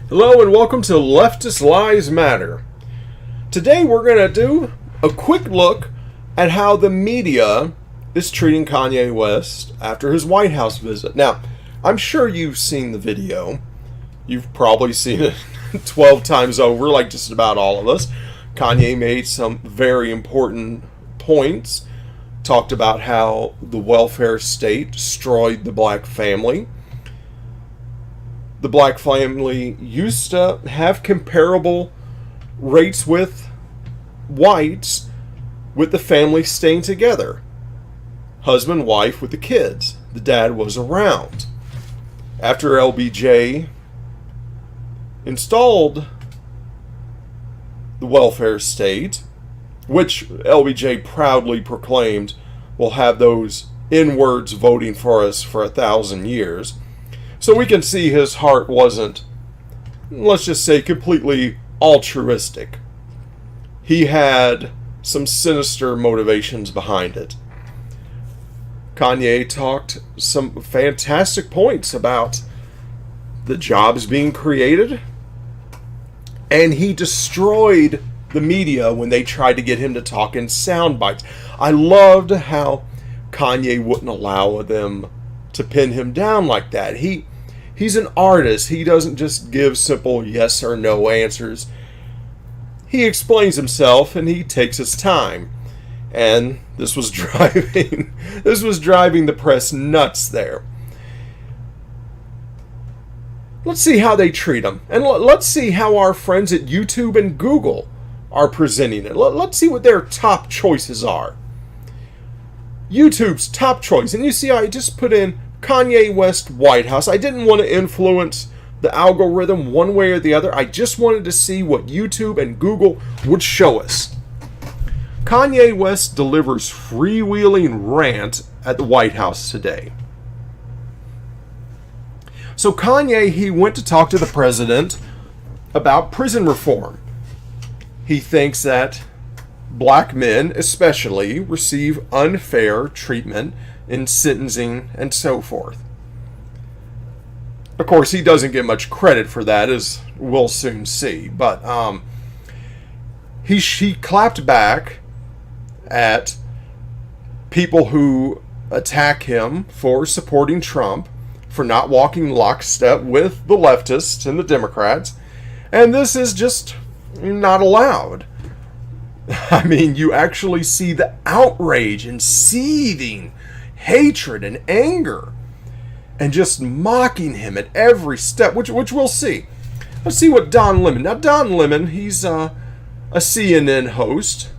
Hello and welcome to Leftist Lives Matter. Today we're going to do a quick look at how the media is treating Kanye West after his White House visit. Now, I'm sure you've seen the video. You've probably seen it 12 times over, like just about all of us. Kanye made some very important points, talked about how the welfare state destroyed the black family. The black family used to have comparable rates with whites, with the family staying together. Husband, wife with the kids. The dad was around. After LBJ installed the welfare state, which LBJ proudly proclaimed will have those N-words voting for us for 1,000 years. So we can see his heart wasn't, let's just say, completely altruistic. He had some sinister motivations behind it. Kanye talked some fantastic points about the jobs being created, and he destroyed the media when they tried to get him to talk in sound bites. I loved how Kanye wouldn't allow them to pin him down like that. He's an artist. He doesn't just give simple yes or no answers. He explains himself and he takes his time. And this was driving the press nuts there. Let's see how they treat him. And let's see how our friends at YouTube and Google are presenting it. Let's see what their top choices are. YouTube's top choice. And you see, I just put in Kanye West White House. I didn't want to influence the algorithm one way or the other. I just wanted to see what YouTube and Google would show us. Kanye West delivers freewheeling rant at the White House today. So Kanye, he went to talk to the president about prison reform. He thinks that black men especially receive unfair treatment in sentencing and so forth. Of course, he doesn't get much credit for that, as we'll soon see. But he clapped back at people who attack him for supporting Trump, for not walking lockstep with the leftists and the Democrats. And this is just not allowed. I mean, you actually see the outrage and seething hatred and anger and just mocking him at every step, which we'll see. Let's see what Don Lemon. Now, Don Lemon, he's a CNN host,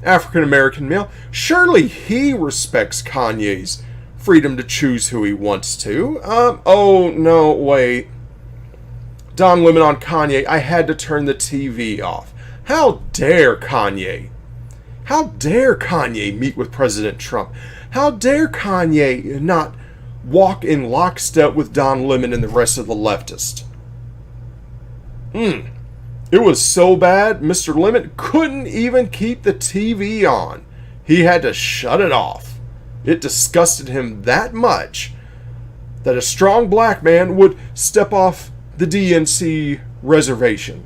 African-American male. Surely he respects Kanye's freedom to choose who he wants to. Oh, no, wait. Don Lemon on Kanye, I had to turn the TV off. How dare Kanye? How dare Kanye meet with President Trump? How dare Kanye not walk in lockstep with Don Lemon and the rest of the leftists? It was so bad, Mr. Lemon couldn't even keep the TV on. He had to shut it off. It disgusted him that much that a strong black man would step off the DNC reservation.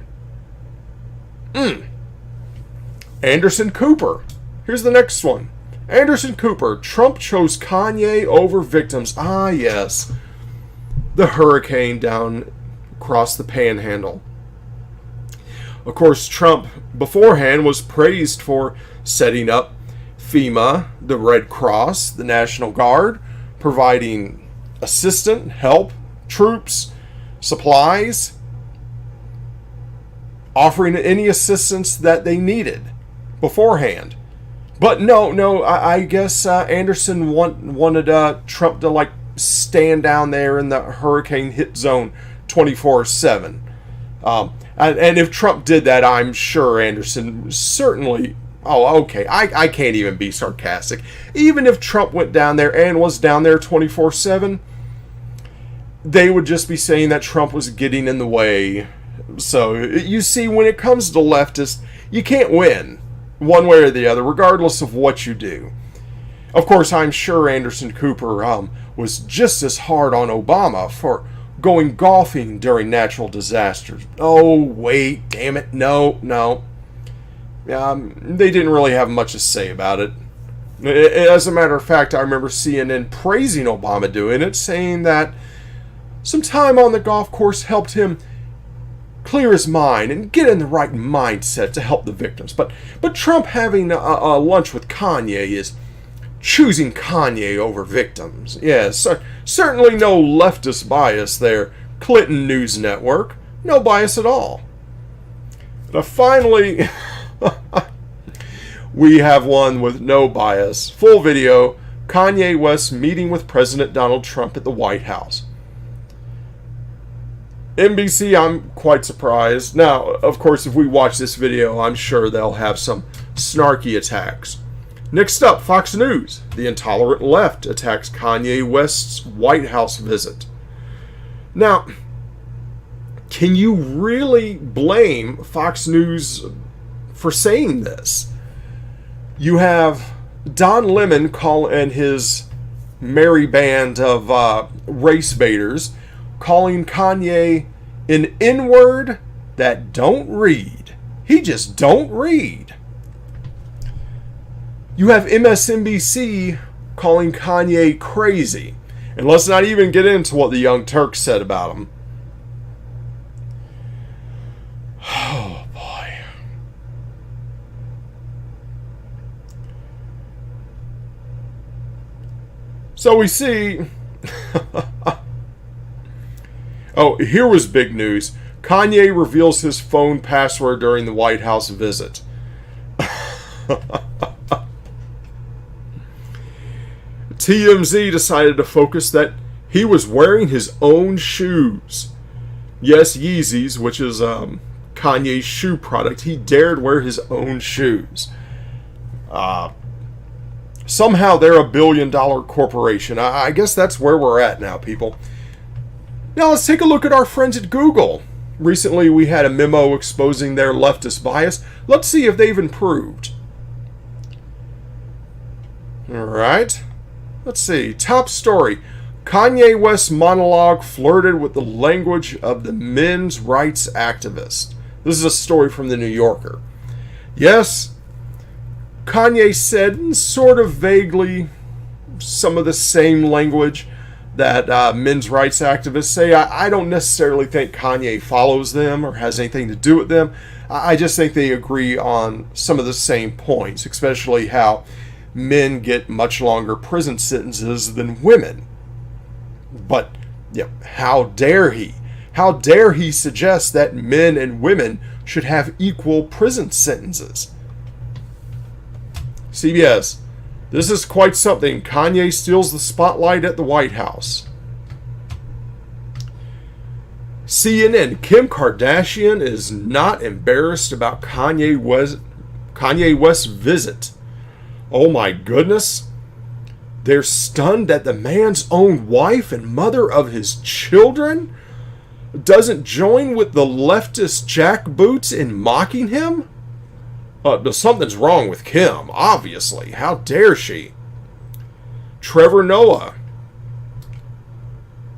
Anderson Cooper. Here's the next one. Anderson Cooper. Trump chose Kanye over victims. Ah, yes. The hurricane down across the panhandle. Of course, Trump beforehand was praised for setting up FEMA, the Red Cross, the National Guard, providing assistance, help, troops, supplies, offering any assistance that they needed beforehand. But no, I guess Anderson wanted Trump to stand down there in the hurricane hit zone 24/7. And if Trump did that, I'm sure Anderson certainly... Oh, okay, I can't even be sarcastic. Even if Trump went down there and was down there 24/7, they would just be saying that Trump was getting in the way. So, you see, when it comes to leftists, you can't win one way or the other, regardless of what you do. Of course, I'm sure Anderson Cooper was just as hard on Obama for going golfing during natural disasters. Oh, wait, damn it, no. They didn't really have much to say about it. As a matter of fact, I remember CNN praising Obama doing it, saying that some time on the golf course helped him clear his mind and get in the right mindset to help the victims. But Trump having a lunch with Kanye is choosing Kanye over victims. Yes, certainly no leftist bias there. Clinton News Network, no bias at all. Now finally, we have one with no bias. Full video, Kanye West meeting with President Donald Trump at the White House. NBC, I'm quite surprised. Now, of course, if we watch this video, I'm sure they'll have some snarky attacks. Next up, Fox News. The intolerant left attacks Kanye West's White House visit. Now, can you really blame Fox News for saying this? You have Don Lemon and his merry band of race baiters calling Kanye an N-word that don't read. He just don't read. You have MSNBC calling Kanye crazy. And let's not even get into what the Young Turks said about him. Oh, boy. So we see... Oh, here was big news. Kanye reveals his phone password during the White House visit. TMZ decided to focus that he was wearing his own shoes. Yes, Yeezys, which is Kanye's shoe product. He dared wear his own shoes. Somehow they're a billion-dollar corporation. I guess that's where we're at now, people. Now let's take a look at our friends at Google. Recently we had a memo exposing their leftist bias. Let's see if they've improved. Alright. Let's see. Top story. Kanye West's monologue flirted with the language of the men's rights activist. This is a story from the New Yorker. Yes, Kanye said sort of vaguely some of the same language that men's rights activists say. I don't necessarily think Kanye follows them or has anything to do with them. I just think they agree on some of the same points, especially how men get much longer prison sentences than women. But how dare he? How dare he suggest that men and women should have equal prison sentences? CBS. This is quite something. Kanye steals the spotlight at the White House. CNN. Kim Kardashian is not embarrassed about Kanye West's visit. Oh my goodness. They're stunned that the man's own wife and mother of his children doesn't join with the leftist jackboots in mocking him? Something's wrong with Kim, obviously. How dare she? Trevor Noah.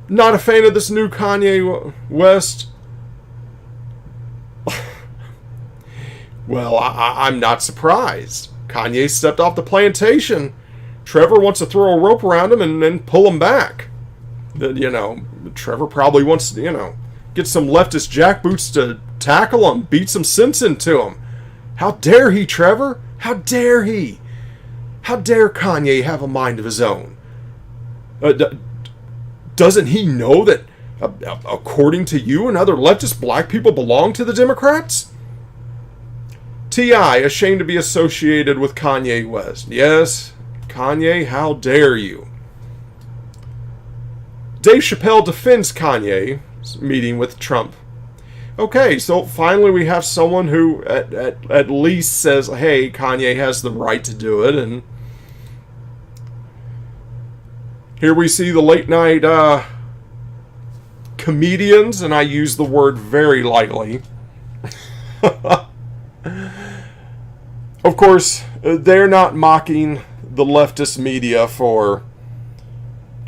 Not a fan of this new Kanye West. Well, I'm not surprised. Kanye stepped off the plantation. Trevor wants to throw a rope around him and then pull him back. Trevor probably wants to, get some leftist jackboots to tackle him, beat some sense into him. How dare he, Trevor? How dare he? How dare Kanye have a mind of his own? Doesn't he know that, according to you and other leftist black people, belong to the Democrats? T.I. ashamed to be associated with Kanye West. Yes, Kanye, how dare you? Dave Chappelle defends Kanye's meeting with Trump. Okay, so finally we have someone who at least says, hey, Kanye has the right to do it. And here we see the late night comedians, and I use the word very lightly. Of course, they're not mocking the leftist media for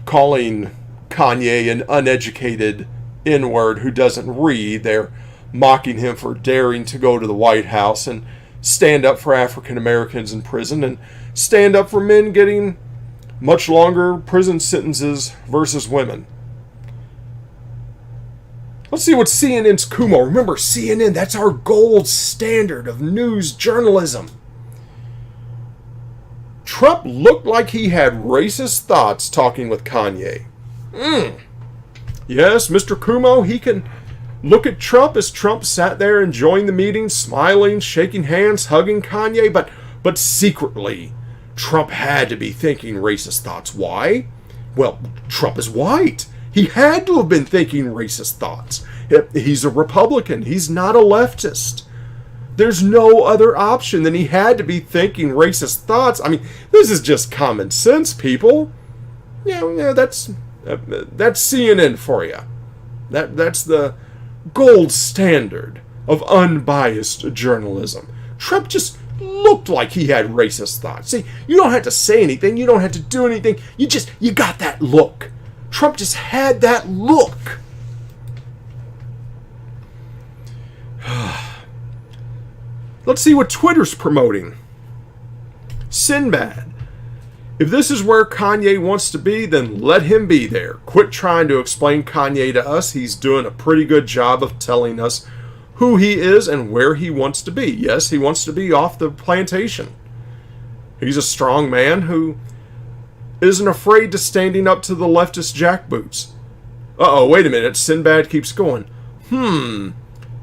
calling Kanye an uneducated N-word who doesn't read. They're mocking him for daring to go to the White House and stand up for African Americans in prison and stand up for men getting much longer prison sentences versus women. Let's see what CNN's Kumo. Remember, CNN, that's our gold standard of news journalism. Trump looked like he had racist thoughts talking with Kanye. Yes, Mr. Kumo, he can look at Trump as Trump sat there enjoying the meeting, smiling, shaking hands, hugging Kanye, but secretly, Trump had to be thinking racist thoughts. Why? Well, Trump is white. He had to have been thinking racist thoughts. He's a Republican. He's not a leftist. There's no other option than he had to be thinking racist thoughts. I mean, this is just common sense, people. Yeah, that's CNN for you. That's the gold standard of unbiased journalism. Trump just looked like he had racist thoughts. See, you don't have to say anything. You don't have to do anything. You got that look. Trump just had that look. Let's see what Twitter's promoting. Sinbad. If this is where Kanye wants to be, then let him be there. Quit trying to explain Kanye to us. He's doing a pretty good job of telling us who he is and where he wants to be. Yes, he wants to be off the plantation. He's a strong man who isn't afraid to standing up to the leftist jackboots. Wait a minute. Sinbad keeps going.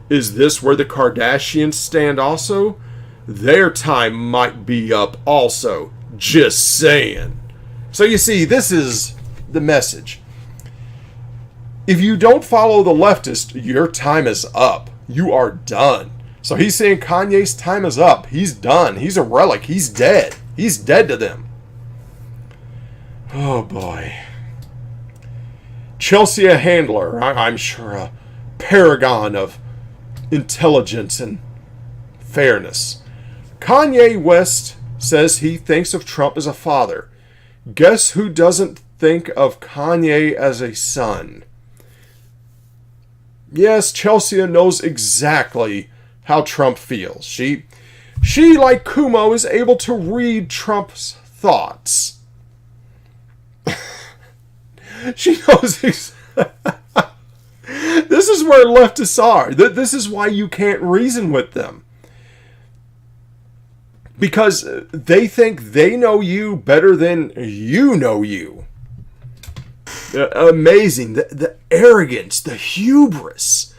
Is this where the Kardashians stand also? Their time might be up also. Just saying. So you see, this is the message. If you don't follow the leftist, your time is up. You are done. So he's saying Kanye's time is up. He's done. He's a relic. He's dead. He's dead to them. Oh boy. Chelsea Handler, I'm sure a paragon of intelligence and fairness. Kanye West says he thinks of Trump as a father. Guess who doesn't think of Kanye as a son? Yes, Chelsea knows exactly how Trump feels. She like Kumo, is able to read Trump's thoughts. She knows this is where leftists are. This is why you can't reason with them. Because they think they know you better than you know you. Amazing. The arrogance, the hubris,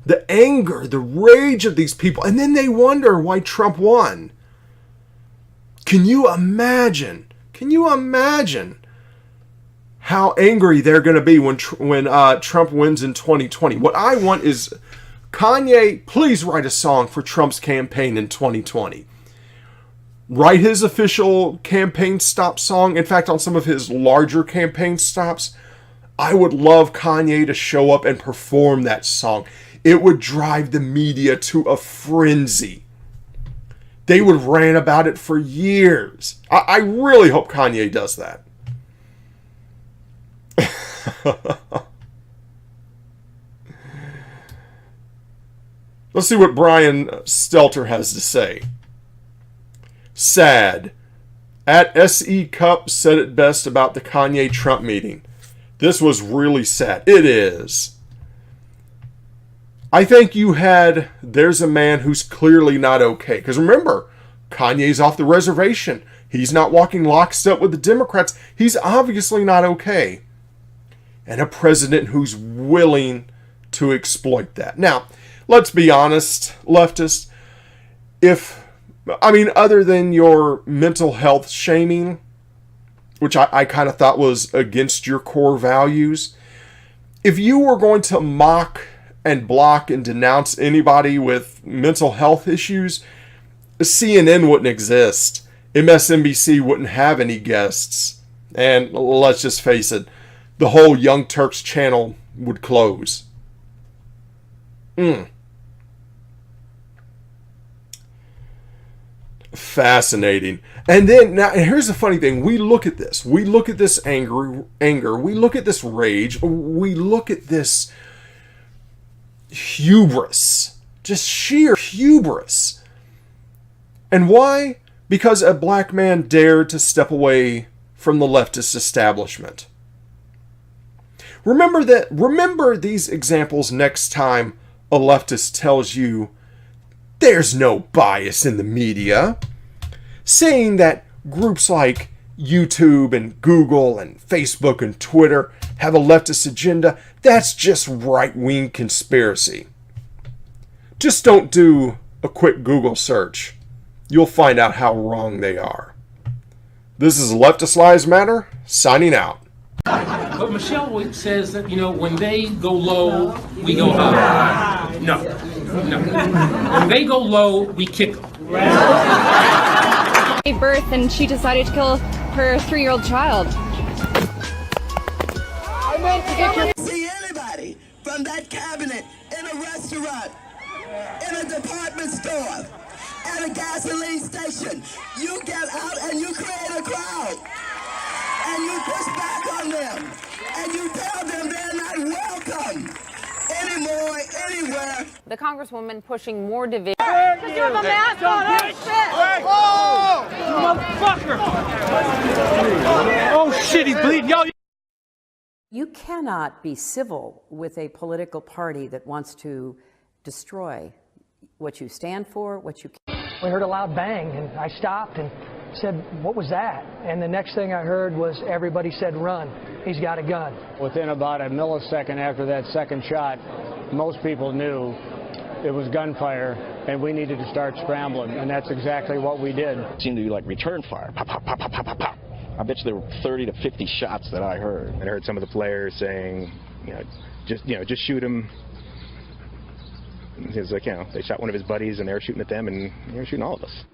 the anger, the rage of these people. And then they wonder why Trump won. Can you imagine? How angry they're going to be when Trump wins in 2020. What I want is Kanye, please write a song for Trump's campaign in 2020. Write his official campaign stop song. In fact, on some of his larger campaign stops, I would love Kanye to show up and perform that song. It would drive the media to a frenzy. They would rant about it for years. I really hope Kanye does that. Let's see what Brian Stelter has to say. Sad. At SE Cup said it best about the Kanye-Trump meeting. This was really sad. It is. I think you had, there's a man who's clearly not okay. Because remember, Kanye's off the reservation. He's not walking lockstep with the Democrats. He's obviously not okay. And a president who's willing to exploit that. Now, let's be honest, leftists. Other than your mental health shaming, which I kind of thought was against your core values, if you were going to mock and block and denounce anybody with mental health issues, CNN wouldn't exist. MSNBC wouldn't have any guests. And let's just face it, the whole Young Turks channel would close. Fascinating. And then, now, here's the funny thing. We look at this. We look at this anger. We look at this rage. We look at this hubris. Just sheer hubris. And why? Because a black man dared to step away from the leftist establishment. Remember these examples next time a leftist tells you there's no bias in the media. Saying that groups like YouTube and Google and Facebook and Twitter have a leftist agenda, that's just right-wing conspiracy. Just don't do a quick Google search. You'll find out how wrong they are. This is Leftist Lives Matter, signing out. But Michelle says that, when they go low, we go high. No. When they go low, we kick them. Gave birth and she decided to kill her 3-year-old child. I meant to get your... See anybody from that cabinet in a restaurant, in a department store, at a gasoline station. You get out and you create a crowd. And you push back on them. And you tell them they're not welcome anymore, anywhere. The Congresswoman pushing more division. Because you have a mask on, oh shit! Oh! Motherfucker! Oh shit, he's bleeding. Yo! You cannot be civil with a political party that wants to destroy what you stand for, what you... We heard a loud bang, and I stopped and said, what was that? And the next thing I heard was everybody said, run. He's got a gun. Within about a millisecond after that second shot, most people knew it was gunfire, and we needed to start scrambling, and that's exactly what we did. It seemed to be like return fire. Pop, pop, pop, pop, pop, pop, pop. I bet you there were 30 to 50 shots that I heard. I heard some of the players saying, just shoot him. He was like, they shot one of his buddies, and they were shooting at them, and they were shooting all of us.